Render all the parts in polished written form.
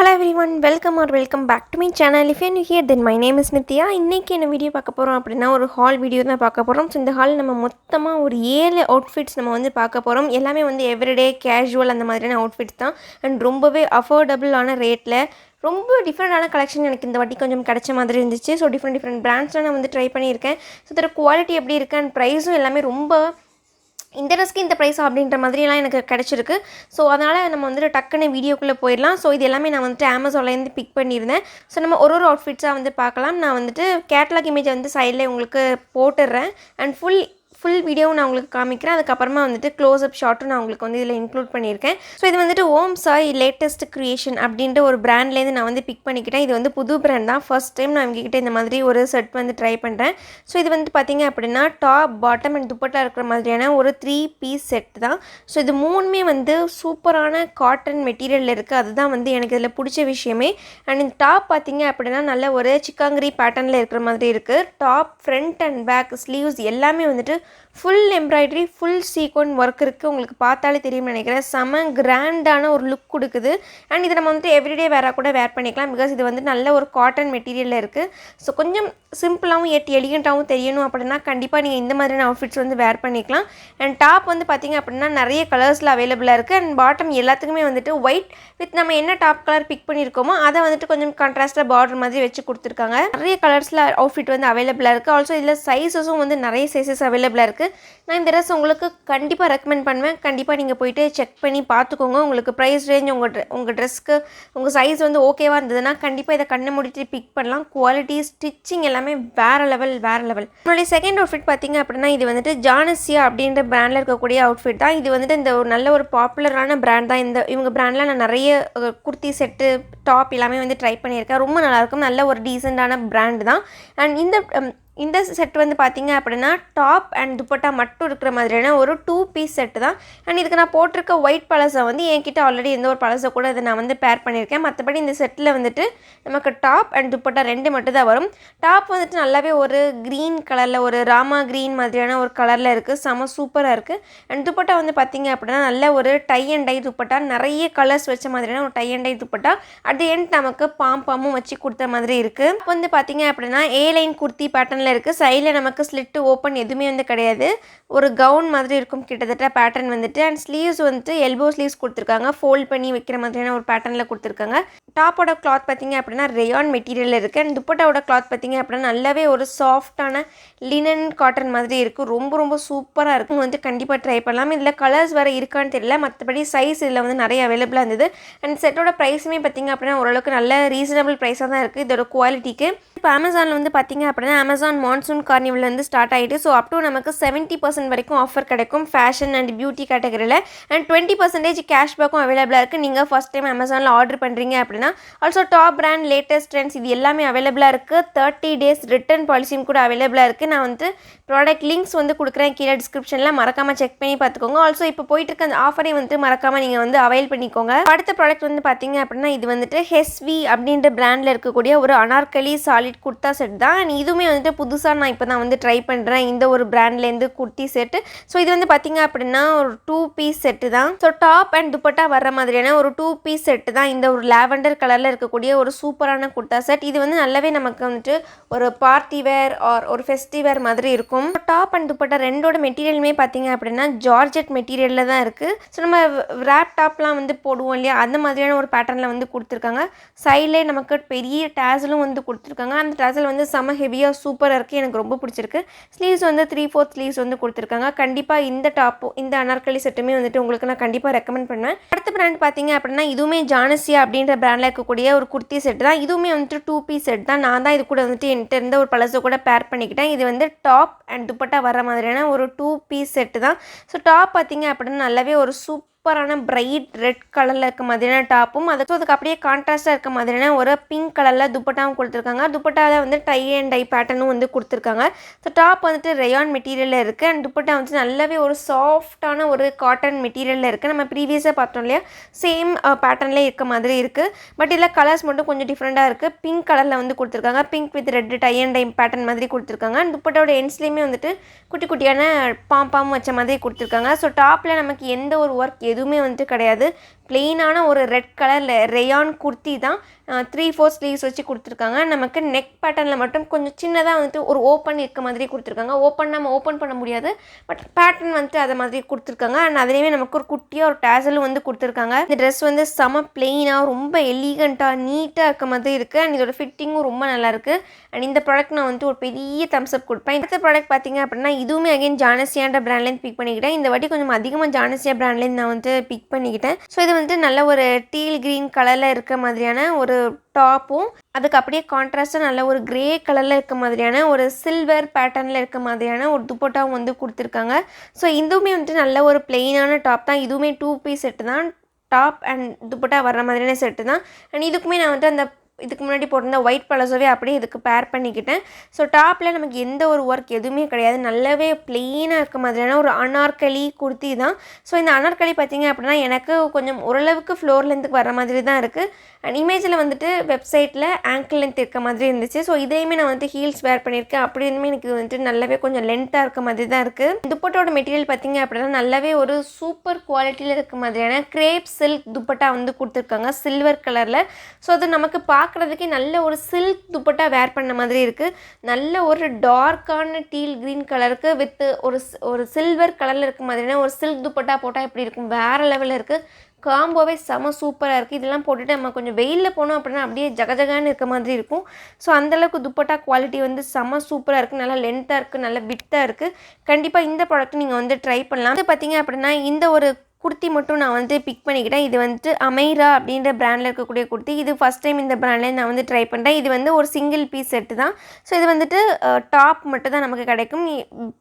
Hello everyone, welcome back to my channel. If you are new here, then my name is Nithya. இன்னைக்கு என்ன video பார்க்க போறோம் அப்படினா ஒரு ஹால் வீடியோ தான் பார்க்க போறோம். ஸோ இந்த ஹால் நம்ம மொத்தமா ஒரு 7 அவுட்ஃபிட்ஸ் நம்ம வந்து பார்க்க போறோம். எல்லாமே வந்து எவ்ரிடே கேஷுவல் அந்த மாதிரியான அவுட்ஃபிட்ஸ் தான். அண்ட் ரொம்பவே அஃபோர்டபுளான ரேட்ல ரொம்ப டிஃப்ரெண்டான கலெக்ஷன் எனக்கு இந்த வாட்டி கொஞ்சம் கிடைச்ச மாதிரி இருந்துச்சு. ஸோ டிஃப்ரெண்ட் பிராண்ட்ஸ்லாம் நான் வந்து ட்ரை பண்ணியிருக்கேன். ஸோ இதோட குவாலிட்டி எப்படி இருக்குது அண்ட் ப்ரைஸும் எல்லாமே ரொம்ப இந்த ட்ரெஸ்க்கு இந்த ப்ரைஸா அப்படின்ற மாதிரிலாம் எனக்கு கிடச்சிருக்கு. ஸோ அதனால் நம்ம வந்துட்டு டக்குன்னு வீடியோக்குள்ளே போயிடலாம். ஸோ இது எல்லாமே நான் வந்துட்டு அமேசான்லேருந்து பிக் பண்ணியிருந்தேன். ஸோ நம்ம ஒரு அவுட்ஃபிட்ஸாக வந்து பார்க்கலாம். நான் வந்துட்டு கேட்லாக் இமேஜை வந்து சைடில் உங்களுக்கு போட்டுடுறேன். அண்ட் ஃபுல் வீடியோவும் நான் உங்களுக்கு காமிக்கிறேன். அதுக்கப்புறமா வந்துட்டு க்ளோஸ்அப் ஷாட்டும் நான் உங்களுக்கு வந்து இதில் இன்க்ளூட் பண்ணியிருக்கேன். ஸோ இது வந்துட்டு ஓம் சாய் லேட்டஸ்ட் க்ரியேஷன் அப்படின்ற ஒரு பிராண்ட்லேருந்து நான் வந்து பிக் பண்ணிக்கிட்டேன். இது வந்து புது பிராண்ட் தான். ஃபர்ஸ்ட் டைம் நான் இவங்ககிட்ட இந்த மாதிரி ஒரு செட் வந்து ட்ரை பண்ணுறேன். ஸோ இது வந்து பார்த்திங்க அப்படின்னா டாப் பாட்டம் அண்ட் துப்பட்டா இருக்கிற மாதிரியான ஒரு 3 பீஸ் செட் தான். ஸோ இது மூணுமே வந்து சூப்பரான காட்டன் மெட்டீரியலில் இருக்குது. அதுதான் வந்து எனக்கு இதில் பிடிச்ச விஷயமே. அண்ட் இந்த டாப் பார்த்திங்க அப்படின்னா நல்ல ஒரு சிக்காங்கிரி பேட்டர்னில் இருக்கிற மாதிரி இருக்குது. Top front and back sleeves எல்லாமே வந்துட்டு full embroidery full sequence work இருக்குது. உங்களுக்கு பார்த்தாலே தெரியும்னு நினைக்கிறேன். செம கிராண்டான ஒரு லுக் கொடுக்குது. அண்ட் இதை நம்ம வந்துட்டு எவ்ரிடே வேறாக கூட வேர் பண்ணிக்கலாம். பிகாஸ் இது வந்து நல்ல ஒரு காட்டன் மெட்டீரியலில் இருக்குது. ஸோ கொஞ்சம் சிம்பிளாகவும் எலிகண்ட்டாகவும் தெரியணும் அப்படின்னா கண்டிப்பாக நீங்கள் இந்த மாதிரியான அவுட்ஃபிட்ஸ் வந்து வேர் பண்ணிக்கலாம். அண்ட் டாப் வந்து பார்த்திங்க அப்படின்னா நிறைய கலர்ஸில் அவைலபிளாக இருக்குது. அண்ட் பாட்டம் எல்லாத்துக்குமே வந்துட்டு ஒயிட் வித் நம்ம என்ன டாப் கலர் பிக் பண்ணியிருக்கோமோ அதை வந்துட்டு கொஞ்சம் கான்ட்ராஸ்டாக பார்டர் மாதிரி வச்சு கொடுத்துருக்காங்க. நிறைய கலர்ஸில் அவுட்ஃபிட் வந்து அவைலபிளாக இருக்குது. ஆல்சோ இதில் சைஸஸும் வந்து நிறைய சைஸஸ் அவைலபிளாக இருக்குது. நான் இந்த ட்ரெஸ் உங்களுக்கு கண்டிப்பாக ரெக்கமெண்ட் பண்ணுவேன். கண்டிப்பாக நீங்கள் போய்ட்டு செக் பண்ணி பார்த்துக்கோங்க. உங்களுக்கு ப்ரைஸ் ரேஞ்ச் உங்கள் ட்ரெஸ்க்கு உங்கள் சைஸ் வந்து ஓகேவாக இருந்ததுன்னா கண்டிப்பாக இதை கண்ணை மூடிட்டு பிக் பண்ணலாம். குவாலிட்டி ஸ்டிச்சிங் எல்லாமே வேறு லெவல். என்னுடைய செகண்ட் அவுட்ஃபிட் பார்த்திங்க அப்படின்னா இது வந்துட்டு ஜானஸ்யா அப்படின்ற பிராண்டில் இருக்கக்கூடிய அவுட்ஃபிட் தான். இது வந்துட்டு இந்த ஒரு நல்ல ஒரு பாப்புலரான பிராண்ட் தான். இவங்க பிராண்டில் நான் நிறைய குர்த்தி செட்டு டாப் எல்லாமே வந்து ட்ரை பண்ணியிருக்கேன். ரொம்ப நல்லாயிருக்கும். நல்ல ஒரு டீசெண்டான பிராண்டு தான். அண்ட் இந்த செட் வந்து பார்த்திங்க அப்படின்னா டாப் அண்ட் துப்பட்டா மட்டும் இருக்கிற மாதிரியான ஒரு 2 பீஸ் செட்டு தான். அண்ட் இதுக்கு நான் போட்டிருக்க ஒயிட் பலசை வந்து என்கிட்ட ஆல்ரெடி எந்த ஒரு பலசை கூட இதை நான் வந்து பேர் பண்ணியிருக்கேன். மற்றபடி இந்த செட்டில் வந்துட்டு நமக்கு டாப் அண்ட் துப்பட்டா 2 மட்டும் தான் வரும். டாப் வந்துட்டு நல்லாவே ஒரு க்ரீன் கலரில் ஒரு ராமா க்ரீன் மாதிரியான ஒரு கலரில் இருக்குது. செம சூப்பராக இருக்குது. அண்ட் துப்பட்டா வந்து பார்த்திங்க அப்படின்னா நல்ல ஒரு டை அண்ட் டை துப்பட்டா, நிறைய கலர்ஸ் வச்ச மாதிரியான ஒரு tie and tie dupatta. At the end நமக்கு பாம்பும் வச்சு கொடுத்த மாதிரி இருக்குது. இப்போ வந்து பார்த்திங்க அப்படின்னா ஏ லைன் குர்த்தி பேட்டர்னில் இருக்குது. சைடில் நமக்கு ஸ்லிட்டு ஓப்பன் எதுவுமே வந்து கிடையாது. ஒரு கவுன் மாதிரி இருக்கும் கிட்டத்தட்ட பேட்டர்ன் வந்துட்டு. அண்ட் ஸ்லீவ்ஸ் வந்துட்டு எல்போ ஸ்லீவ்ஸ் கொடுத்துருக்காங்க. ஃபோல்ட் பண்ணி வைக்கிற மாதிரியான ஒரு பேட்டர்னில் கொடுத்துருக்காங்க. டாப்போட கிளாத் பார்த்திங்க அப்படின்னா ரேயான் மெட்டீரியல் இருக்குது. அண்ட் துப்பட்டாவோட கிளாத் பார்த்திங்க அப்படின்னா நல்லாவே ஒரு சாஃப்டான லினன் காட்டன் மாதிரி இருக்குது. ரொம்ப சூப்பராக இருக்கும். வந்து கண்டிப்பாக ட்ரை பண்ணலாம். இதில் கலர்ஸ் வேறு இருக்கான்னு தெரியல. மற்றபடி சைஸ் இதில் வந்து நிறைய அவைலபிளாக இருந்தது. அண்ட் செட்டோட ப்ரைஸுமே பார்த்திங்க அப்படின்னா ஓரளவுக்கு நல்ல ரீசனபிள் ப்ரைஸாக தான் இருக்குது இதோட குவாலிட்டிக்கு. இப்போ அமேசானில் வந்து பார்த்திங்க அப்படின்னா அமேசான் மான்சூன் கார்னிவல் வந்து ஸ்டார்ட் ஆகிட்டு. ஸோ அப் டு நமக்கு 70% வரைக்கும் ஆஃபர் கிடைக்கும் ஃபேஷன் அண்ட் பியூட்டி கேட்டகரியில். அண்ட் 20% கேஷ்பேக்கும் அவைலபிளாக இருக்குது நீங்கள் ஃபஸ்ட் டைம் அமேசானில் ஆர்டர் பண்ணுறீங்க அப்படின்னா. Also top brand latest trends இது எல்லாமே அவைலபிளாக இருக்குது. 30 days ரிட்டர்ன் பாலிசியும் கூட அவைலபிளாக இருக்குது. நான் வந்து ப்ராடக்ட் லிங்க்ஸ் வந்து கொடுக்குறேன் கீழே டிஸ்கிரிப்ஷனில், மறக்காமல் செக் பண்ணி பார்த்துக்கோங்க. ஆல்சோ இப்போ போயிட்டு இருக்க அந்த ஆஃபரையும் வந்துட்டு மறக்காமல் நீங்கள் வந்து அவைல் பண்ணிக்கோங்க. அடுத்த ப்ராடக்ட் வந்து பார்த்திங்க அப்படின்னா இது வந்துட்டு HESVI அப்படின்ற பிராண்டில் இருக்கக்கூடிய ஒரு அனார்கலி சாலிட் குர்த்தா செட் தான். அண்ட் இதுவுமே வந்துட்டு புதுசாக நான் இப்போ தான் வந்து ட்ரை பண்ணுறேன் இந்த ஒரு பிராண்ட்லேருந்து குர்த்தி செட்டு. ஸோ இது வந்து பார்த்திங்க அப்படின்னா ஒரு 2 பீஸ் செட்டு தான். ஸோ டாப் அண்ட் துப்பட்டா வர்ற மாதிரியான ஒரு 2 பீஸ் செட்டு தான். இந்த ஒரு லாவெண்டர் கலரில் இருக்கக்கூடிய ஒரு சூப்பரான குர்த்தா செட். இது வந்து நல்லாவே நமக்கு வந்துட்டு ஒரு பார்ட்டி வேர் ஆர் ஒரு ஃபெஸ்டிவ் வேர் மாதிரி இருக்கும். டாப் அண்ட் துப்பட்டா ரெண்டோட மெட்டீரியலுமே பார்த்திங்க அப்படின்னா ஜார்ஜெட் மெட்டீரியலில் தான் இருக்குது. ஸோ நம்ம ரேப் டாப்லாம் வந்து போடுவோம் இல்லையா, அந்த மாதிரியான ஒரு பேட்டர்னில் வந்து கொடுத்துருக்காங்க. சைட்லேயே நமக்கு பெரிய டேசலும் வந்து கொடுத்துருக்காங்க. அந்த டேசல் வந்து செம ஹெவியாக சூப்பராக இருக்குது. எனக்கு ரொம்ப பிடிச்சிருக்கு. ஸ்லீவ்ஸ் வந்து 3/4 ஸ்லீவ்ஸ் வந்து கொடுத்துருக்காங்க. கண்டிப்பாக இந்த டாப்பும் இந்த அனார்கலி செட்டுமே வந்துட்டு உங்களுக்கு நான் கண்டிப்பாக ரெக்கமெண்ட் பண்ணுவேன். அடுத்த பிராண்ட் பார்த்திங்க அப்படின்னா இதுவுமே ஜானஸ்யா அப்படின்ற பிராண்டில் இருக்கக்கூடிய ஒரு குர்த்தி செட் தான். இதுவுமே வந்துட்டு 2 பீஸ் செட் தான். நான் தான் இது கூட வந்துட்டு என்கிட்ட இருந்த ஒரு பலசோ கூட பேர் பண்ணிக்கிட்டேன். இது வந்து டாப் அண்ட் துப்பட்டா வர மாதிரியான ஒரு 2 பீஸ் செட்டு தான். ஸோ டாப் பார்த்திங்க அப்படின்னா நல்லாவே ஒரு சூப்பரான பிரைட் ரெட் கலரில் இருக்க மாதிரியான டாப்பும் அதுக்கு அப்படியே கான்ட்ராஸ்டாக இருக்க மாதிரியான ஒரு பிங்க் கலரில் துப்பட்டாவும் கொடுத்துருக்காங்க. துப்பட்டாவில் வந்து டை அண்ட் டை பேட்டர்னும் வந்து கொடுத்துருக்காங்க. ஸோ டாப் வந்துட்டு ரேயான் மெட்டீரியலில் இருக்குது. அண்ட் துப்பட்டா வந்து நல்லாவே ஒரு சாஃப்டான ஒரு காட்டன் மெட்டீரியலில் இருக்குது. நம்ம ப்ரீவியஸாக பார்த்தோம் இல்லையா, சேம் பேட்டர்னில் இருக்க மாதிரி இருக்குது. பட் இதில் கலர்ஸ் மட்டும் கொஞ்சம் டிஃப்ரெண்ட்டாக இருக்குது. பிங்க் கலரில் வந்து கொடுத்துருக்காங்க. Pink with red tie and tie pattern மாதிரி கொடுத்துருக்காங்க. அண்ட் துப்பட்டாவோட எண்ட்ஸ்லேயுமே வந்துட்டு குட்டியான பாம் வச்ச மாதிரி கொடுத்துருக்காங்க. ஸோ டாப்பில் நமக்கு எந்த ஒரு ஒர்க் எதுவுமே வந்துட்டு கிடையாது. பிளெயினான ஒரு ரெட் கலரில் ரேயான் குர்த்தி தான். 3/4 ஸ்லீவ்ஸ் வச்சு கொடுத்துருக்காங்க. நமக்கு நெக் பேட்டர்னில் மட்டும் கொஞ்சம் சின்னதாக வந்துட்டு ஒரு ஓப்பன் இருக்க மாதிரி கொடுத்துருக்காங்க. நம்ம ஓப்பன் பண்ண முடியாது, பட் பேட்டர்ன் வந்துட்டு அதை மாதிரி கொடுத்துருக்காங்க. அண்ட் அதுலேயுமே நமக்கு ஒரு குட்டியாக ஒரு டேசலும் வந்து கொடுத்துருக்காங்க. இந்த ட்ரெஸ் வந்து செம பிளெயினாக ரொம்ப எலிகண்ட்டாக நீட்டாக இருக்க மாதிரி இருக்குது. அண்ட் இதோட ஃபிட்டிங்கும் ரொம்ப நல்லாயிருக்கு. அண்ட் இந்த ப்ராடக்ட் நான் வந்துட்டு ஒரு பெரிய தம்ஸ் அப் கொடுப்பேன். இந்த ப்ராடக்ட் பார்த்தீங்க அப்படின்னா இதுவுமே அகைன் ஜானஸ்யான்ற பிராண்ட்லேருந்து பிக் பண்ணிக்கிட்டேன். இந்த வாட்டி கொஞ்சம் அதிகமாக ஜானஸ்யா பிராண்ட்லேருந்து நான் வந்து பிக் பண்ணிக்கிட்டேன். ஸோ இது வந்து நல்ல ஒரு டீல் க்ரீன் கலரில் இருக்க மாதிரியான ஒரு டாப்பும், அதுக்கு அப்படியே கான்ட்ராஸ்ட்டாக நல்ல ஒரு கிரே கலரில் இருக்க மாதிரியான ஒரு சில்வர் பேட்டர்னில் இருக்க மாதிரியான ஒரு துப்பட்டாவும் வந்து கொடுத்துருக்காங்க. ஸோ இதுவுமே வந்துட்டு நல்ல ஒரு பிளெயினான டாப் தான். இதுவுமே 2 பீஸ் செட்டு தான். டாப் அண்ட் துப்பட்டா வர்ற மாதிரியான செட்டு தான். அண்ட் இதுக்குமே நான் வந்துட்டு அந்த இதுக்கு முன்னாடி போட்டிருந்த ஒயிட் பலசோவே அப்படியே இதுக்கு பேர் பண்ணிக்கிட்டேன். ஸோ டாப்பில் நமக்கு எந்த ஒரு ஒர்க் எதுவுமே கிடையாது. நல்லாவே ப்ளெயினாக இருக்க மாதிரியான ஒரு அனார்கலி குர்த்தி தான். ஸோ இந்த அனார்கலி பார்த்திங்க அப்படின்னா எனக்கு கொஞ்சம் ஓரளவுக்கு ஃப்ளோர் லென்த்துக்கு வர மாதிரி தான் இருக்குது. அண்ட் இமேஜில் வந்துட்டு வெப்சைட்டில் ஆங்கிள் லென்த் இருக்க மாதிரி இருந்துச்சு. ஸோ இதையுமே நான் வந்து ஹீல்ஸ் வேர் பண்ணியிருக்கேன். அப்படி இருந்துமே எனக்கு வந்துட்டு நல்லாவே கொஞ்சம் லென்த்தாக இருக்க மாதிரி தான் இருக்குது. துப்பட்டோட மெட்டீரியல் பார்த்திங்க அப்படின்னா நல்லாவே ஒரு சூப்பர் குவாலிட்டியில் இருக்க மாதிரியான கிரேப் சில்க் துப்பட்டா வந்து கொடுத்துருக்காங்க சில்வர் கலரில். ஸோ அது நமக்கு பார்க்குறதுக்கே நல்ல ஒரு சில்க் துப்பட்டா வேர் பண்ண மாதிரி இருக்குது. நல்ல ஒரு டார்க்கான டீல் க்ரீன் கலருக்கு வித் ஒரு சில்வர் கலரில் இருக்க மாதிரியான ஒரு சில்க் துப்பட்டா போட்டால் எப்படி இருக்கும், வேறு லெவலில் இருக்குது. காம்போவே செம சூப்பராக இருக்குது. இதெல்லாம் போட்டுட்டு நம்ம கொஞ்சம் வெயிலில் போனோம் அப்படின்னா அப்படியே ஜகஜகான்னு இருக்க மாதிரி இருக்கும். ஸோ அந்தளவுக்கு துப்பட்டா குவாலிட்டி வந்து செம சூப்பராக இருக்குது. நல்லா லென்த்தாக இருக்குது, நல்லா வித்தாக இருக்குது. கண்டிப்பாக இந்த ப்ராடக்ட் நீங்கள் வந்து ட்ரை பண்ணலாம். அது பார்த்திங்க அப்படின்னா இந்த ஒரு குர்த்தி மட்டும் நான் வந்து பிக் பண்ணிக்கிட்டேன். இது வந்துட்டு அமைரா அப்படின்ற பிராண்டில் இருக்கக்கூடிய குர்த்தி. இது ஃபஸ்ட் டைம் இந்த பிராண்ட்லேயே நான் வந்து ட்ரை பண்ணுறேன். இது வந்து ஒரு சிங்கிள் பீஸ் செட்டு தான். ஸோ இது வந்துட்டு டாப் மட்டும் தான் நமக்கு கிடைக்கும்.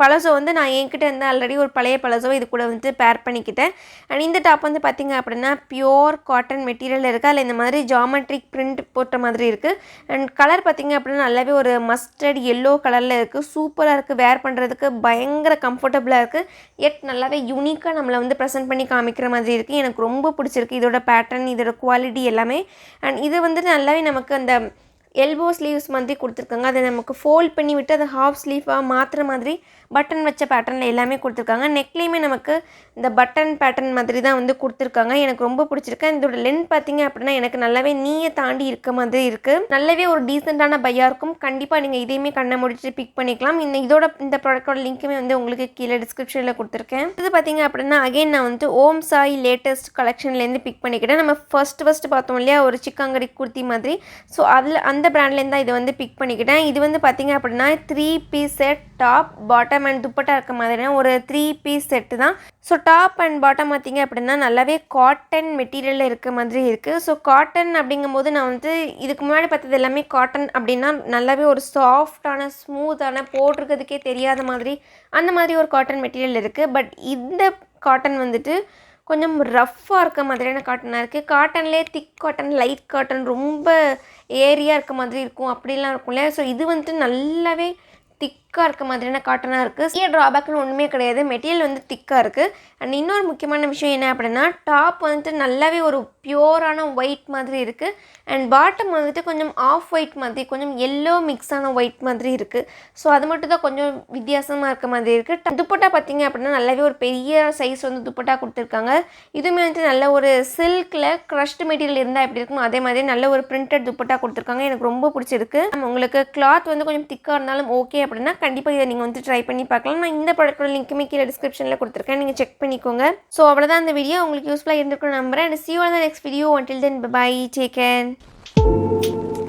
பலசோ வந்து நான் என்கிட்ட இருந்து ஆல்ரெடி ஒரு பழைய பலசோ இது கூட வந்துட்டு பேர் பண்ணிக்கிட்டேன். அண்ட் இந்த டாப் வந்து பார்த்திங்க அப்படின்னா பியோர் காட்டன் மெட்டீரியல் இருக்குது. அதில் இந்த மாதிரி ஜாமெட்ரிக் பிரிண்ட் போட்ட மாதிரி இருக்குது. அண்ட் கலர் பார்த்திங்க அப்படின்னா நல்லாவே ஒரு மஸ்டர்ட் எல்லோ கலரில் இருக்குது. சூப்பராக இருக்குது. வேர் பண்ணுறதுக்கு பயங்கர கம்ஃபர்டபுளாக இருக்குது. எட் நல்லாவே யூனிக்காக நம்மளை வந்து ப்ரெசென்ட் பண்ணி காமிக்கிற மாதிரி இருக்குது. எனக்கு ரொம்ப பிடிச்சிருக்கு இதோட பேட்டர்ன், இதோட குவாலிட்டி எல்லாமே. அண்ட் இது வந்துட்டு நல்லாவே நமக்கு அந்த எல்போ ஸ்லீவ்ஸ் மாதிரி கொடுத்துருக்காங்க. அதை நமக்கு ஃபோல்ட் பண்ணி விட்டு அதை ஹாஃப் ஸ்லீவாக மாற்றுற மாதிரி பட்டன் வச்ச பேட்டர்னில் எல்லாமே கொடுத்துருக்காங்க. நெக்லேயுமே நமக்கு இந்த பட்டன் பேட்டர்ன் மாதிரி தான் வந்து கொடுத்துருக்காங்க. எனக்கு ரொம்ப பிடிச்சிருக்கு. இதோட லென்த் பார்த்திங்க அப்படின்னா எனக்கு நல்லாவே நீயை தாண்டி இருக்க மாதிரி இருக்குது. நல்லாவே ஒரு டீசெண்டான பையாக இருக்கும். கண்டிப்பாக நீங்கள் இதையுமே கண்ணை முடிச்சுட்டு பிக் பண்ணிக்கலாம். இந்த ப்ராடக்டோட லிங்க்குமே வந்து உங்களுக்கு கீழே டிஸ்கிரிப்ஷனில் கொடுத்துருக்கேன். இது பார்த்திங்க அப்படின்னா அகைன் நான் வந்து ஓம் சாய் லேட்டஸ்ட் கலெக்ஷன்லேருந்து பிக் பண்ணிக்கிட்டேன். நம்ம ஃபஸ்ட்டு பார்த்தோம் இல்லையா ஒரு சிக்காங்கரி குர்த்தி மாதிரி. ஸோ அதில் அந்த பிராண்ட்லேருந்து தான் இதை வந்து பிக் பண்ணிக்கிட்டேன். இது வந்து பார்த்திங்க அப்படின்னா 3 piece set top bottom and dupatta இருக்க மாதிரியான ஒரு 3 பீஸ் செட்டு தான். ஸோ டாப் அண்ட் பாட்டம் பார்த்திங்க அப்படின்னா நல்லாவே காட்டன் மெட்டீரியலில் இருக்க மாதிரி இருக்குது. ஸோ காட்டன் அப்படிங்கும்போது நான் வந்து இதுக்கு முன்னாடி பார்த்தது எல்லாமே காட்டன் அப்படின்னா நல்லாவே ஒரு சாஃப்டான ஸ்மூத்தான போட்டிருக்கிறதுக்கே தெரியாத மாதிரி அந்த மாதிரி ஒரு காட்டன் மெட்டீரியல் இருக்குது. பட் இந்த காட்டன் வந்துட்டு கொஞ்சம் ரஃப்பாக இருக்க மாதிரியான காட்டனாக இருக்குது. காட்டன்லேயே திக் காட்டன், லைட் காட்டன், ரொம்ப ஏரியாக இருக்க மாதிரி இருக்கும் அப்படிலாம் இருக்கும்ல. ஸோ இது வந்துட்டு நல்லாவே திக்காக இருக்க மாதிரியான காட்டனாக இருக்குது. ட்ராபேக்னு ஒன்றுமே கிடையாது. மெட்டீரியல் வந்து திக்காக இருக்குது. அண்ட் இன்னொரு முக்கியமான விஷயம் என்ன அப்படின்னா டாப் வந்துட்டு நல்லாவே ஒரு பியூரான ஒயிட் மாதிரி இருக்குது. அண்ட் பாட்டம் வந்துட்டு கொஞ்சம் ஆஃப் ஒயிட் மாதிரி கொஞ்சம் எல்லோ மிக்ஸான ஒயிட் மாதிரி இருக்குது. ஸோ அது மட்டும் தான் கொஞ்சம் வித்தியாசமாக இருக்க மாதிரி இருக்குது. துப்பட்டா பார்த்திங்க அப்படின்னா நல்லாவே ஒரு பெரிய சைஸ் வந்து துப்பட்டா கொடுத்துருக்காங்க. இதுவுமே வந்துட்டு நல்ல ஒரு சில்கில் க்ரஷ்டு மெட்டீரியல் இருந்தால் எப்படி இருக்கும் அதே மாதிரி நல்ல ஒரு பிரிண்டட் துப்பட்டா கொடுத்துருக்காங்க. எனக்கு ரொம்ப பிடிச்சிருக்கு. உங்களுக்கு கிளாத் வந்து கொஞ்சம் திக்காக இருந்தாலும் ஓகே அப்படின்னா கண்டிப்பாக இதை நீங்கள் வந்து ட்ரை பண்ணி பார்க்கலாம். நான் இந்த ப்ராடக்ட்டோட லிங்க்குமே கீழே டிஸ்கிரிப்ஷனில் கொடுத்துருக்கேன், நீங்கள் செக் பண்ணிக்கோங்க. ஸோ அவ்வளோதான் இந்த வீடியோ உங்களுக்கு யூஸ்ஃபுல்லாக இருந்திருக்குன்னு நம்புறேன். And see you on the next video. Until then, bye bye, take care.